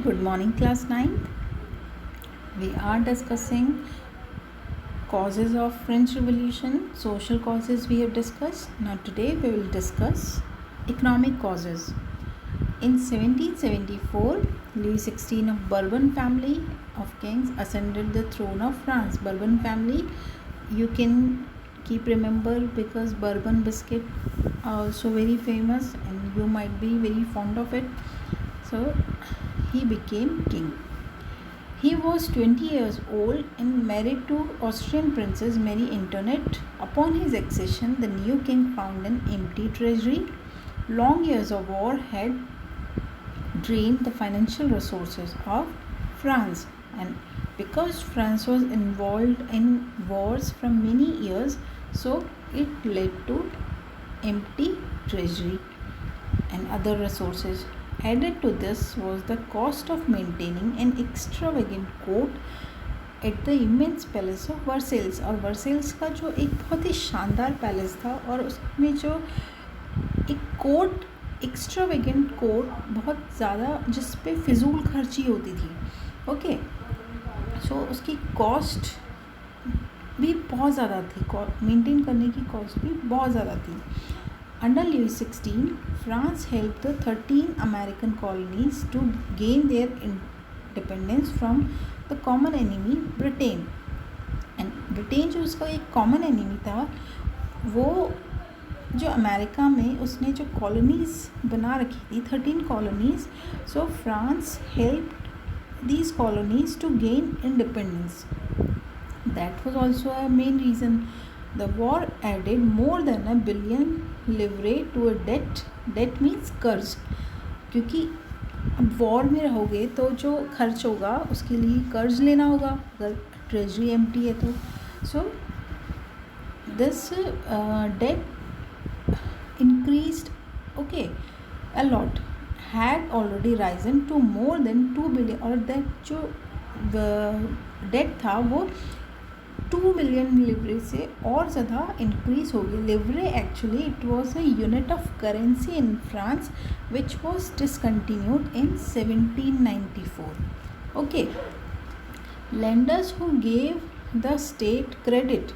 Good morning, class 9th. We are discussing causes of French Revolution, social causes we have discussed. Now today we will discuss economic causes. In 1774, Louis XVI of Bourbon family of kings ascended the throne of France. Bourbon family, you can keep remember because Bourbon biscuit are also very famous and you might be very fond of it. So he became king. He was 20 years old and married to Austrian Princess Marie Antoinette. Upon his accession, the new king found an empty treasury. Long years of war had drained the financial resources of France, and because France was involved in wars from many years, so it led to empty treasury and other resources. Added to this was the cost of maintaining an extravagant court at the immense palace of Versailles. और Versailles का जो एक बहुत ही शानदार palace था और उसमें जो एक कोर्ट एक्स्ट्रावेगेंट कोर्ट बहुत ज़्यादा जिस पे फिजूल खर्ची होती थी. ओके, सो उसकी कॉस्ट भी बहुत ज़्यादा थी, मेंटेन करने की कॉस्ट भी बहुत ज़्यादा थी. Under Louis XVI, France helped the 13 American colonies to gain their independence from the common enemy Britain. And Britain जो उसका एक common enemy था, वो जो अमेरिका में उसने जो कॉलोनीज़ बना रखी थी 13 colonies, so France helped these colonies to gain independence. That was also a main reason. The war added more than $1 billion livre to a debt. Debt means कर्ज, क्योंकि अब वॉर में रहोगे तो जो खर्च होगा उसके लिए कर्ज लेना होगा अगर ट्रेजरी एम्प्टी है तो. So this debt increased a lot, had already risen to more than 2 billion, और that जो debt था वो 2 मिलियन लिवरे से और ज़्यादा इंक्रीज हो गई. Livre actually it was a unit of currency in France which was discontinued in 1794. Okay, lenders who gave the state credit,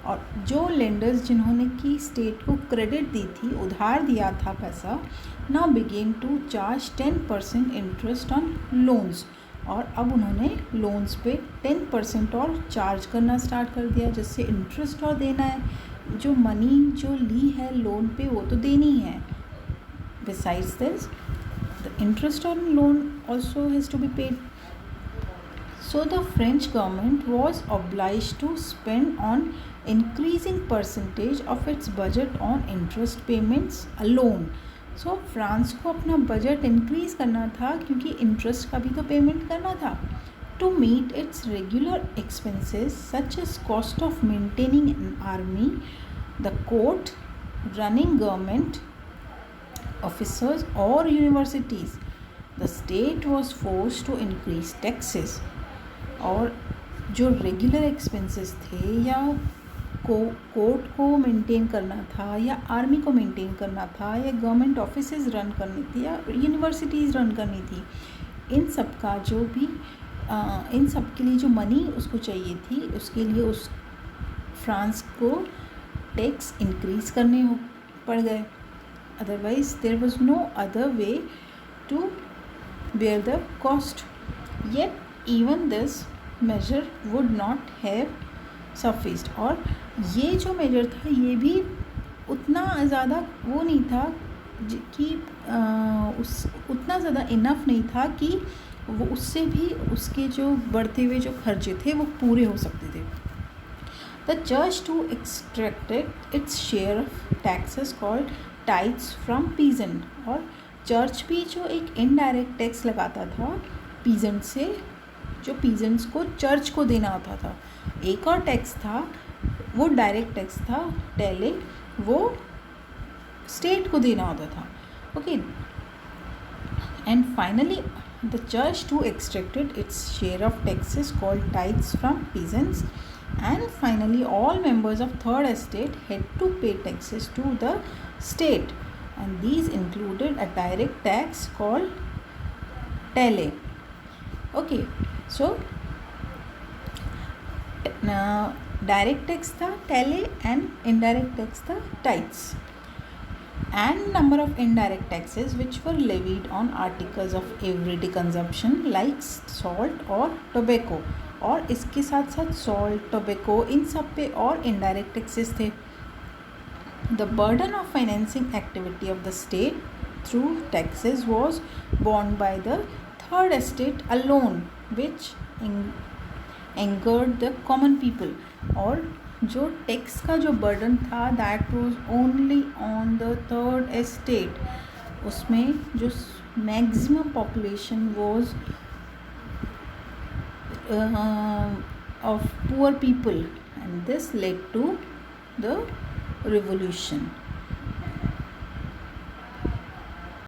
और जो लेंडर्स जिन्होंने की स्टेट को क्रेडिट दी थी, उधार दिया था पैसा, now began to charge 10% interest on loans, और अब उन्होंने लोन्स पे 10% और चार्ज करना स्टार्ट कर दिया, जिससे इंटरेस्ट और देना है. जो मनी जो ली है लोन पे वो तो देनी है. Besides this the interest on loan also has to be paid. So the French government was obliged to spend on increasing percentage of its budget on interest payments alone. So France को अपना budget increase करना था क्योंकि interest का भी तो payment करना था. To meet its regular expenses such as cost of maintaining an army, the court, running government officers और universities, the state was forced to increase taxes. और जो रेगुलर एक्सपेंसेस थे या कोर्ट को मेंटेन करना था या आर्मी को मेंटेन करना था या गवर्नमेंट ऑफिसेज रन करनी थी या यूनिवर्सिटीज़ रन करनी थी, इन सब का जो भी इन सब के लिए जो मनी उसको चाहिए थी, उसके लिए उस फ्रांस को टैक्स इंक्रीज करने पड़ गए. Otherwise there was no other way to bear the cost. Yet even this measure would not have sufficed, और ये जो मेजर था ये भी उतना ज़्यादा वो नहीं था कि उतना ज़्यादा इनफ नहीं था कि वो उससे भी उसके जो बढ़ते हुए जो खर्चे थे वो पूरे हो सकते थे. The church too extracted its share of taxes called tithes from peasant, और चर्च भी जो एक इनडायरेक्ट टैक्स लगाता था पीजेंट से, जो पीजेंट्स को चर्च को देना होता था. एक और टैक्स था वो डायरेक्ट टैक्स था टेले, वो स्टेट को देना होता था. Okay, and finally the church too extracted its share of taxes called tithes from peasants, and finally all members of third estate had to pay taxes to the state. and these included a direct tax called tele. Okay, so now direct tax था tele and indirect tax था tithes, and number of indirect taxes which were levied on articles of everyday consumption like salt और tobacco, और इसके साथ साथ salt, tobacco इन सब पे और indirect taxes थे. The burden of financing activity of the state through taxes was borne by the third estate alone, which angered the common people. और जो टैक्स का जो बर्डन था that was only on the third estate, उसमें जो maximum population was of poor people, and this led to the revolution.